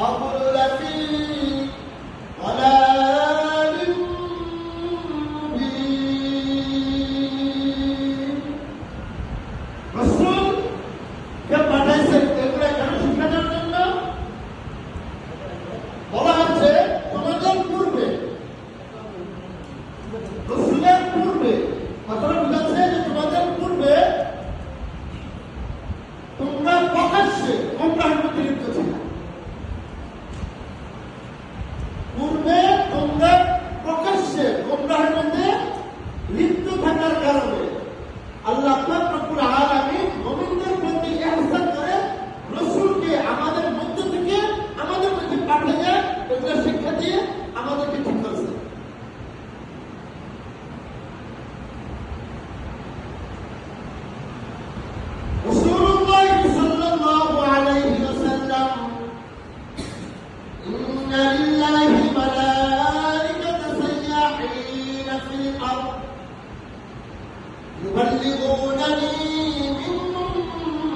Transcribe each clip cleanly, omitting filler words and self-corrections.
أقول في ضلال مبين رسول কে পাঠাইছেন এগুলো কেন শিখানোর জন্য বলা হচ্ছে তোমাদের পূর্বে রসুলের পূর্বে কথাটা বুঝাচ্ছে যে তোমাদের পূর্বে তোমরা প্রকাশ্যে গোমরাহের মধ্যে লিপ্ত ছিলে পূর্বে তোমরা প্রকাশ্যে গোমরাহের মধ্যে লিপ্ত থাকার কারণে আল্লাহ পাক রব্বুল আলামিন মুমিনদের প্রতি ইহসান করে রাসূলকে আমাদের মধ্য থেকে আমাদের মধ্যে পাঠিয়ে এগুলো শিক্ষা দিয়ে আমাদেরকে ঠিক করেছে রাসূলুল্লাহ সাল্লাল্লাহু আলাইহি ওয়াসাল্লাম ইন্না লিল্লাহি মালাইকাতান সাইয়াহিনা ফিল আরদ يبلغونني من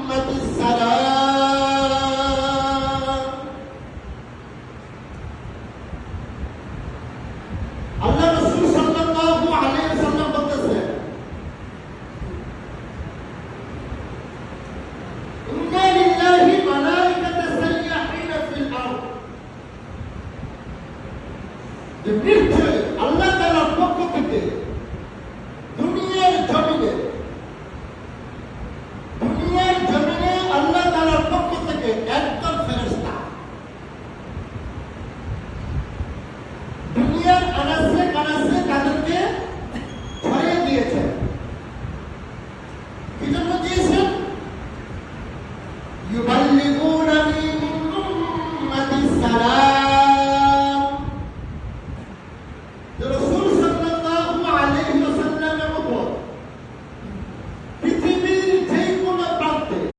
أمة السلام الله رسول صلى الله عليه وسلم বলতেছে إن لله ملائكة سياحين في الأرض নিশ্চয়ই আল্লাহ তাআলার পক্ষ থেকে দুনিয়ার জমিনে আল্লাহ তাআলার পক্ষ থেকে একদম ফেরেশতা দুনিয়ার আনাসে কানাসে তাদেরকে ছড়িয়ে দিয়েছেন কি জন্য দিয়েছেন ইউবাল্লিগুন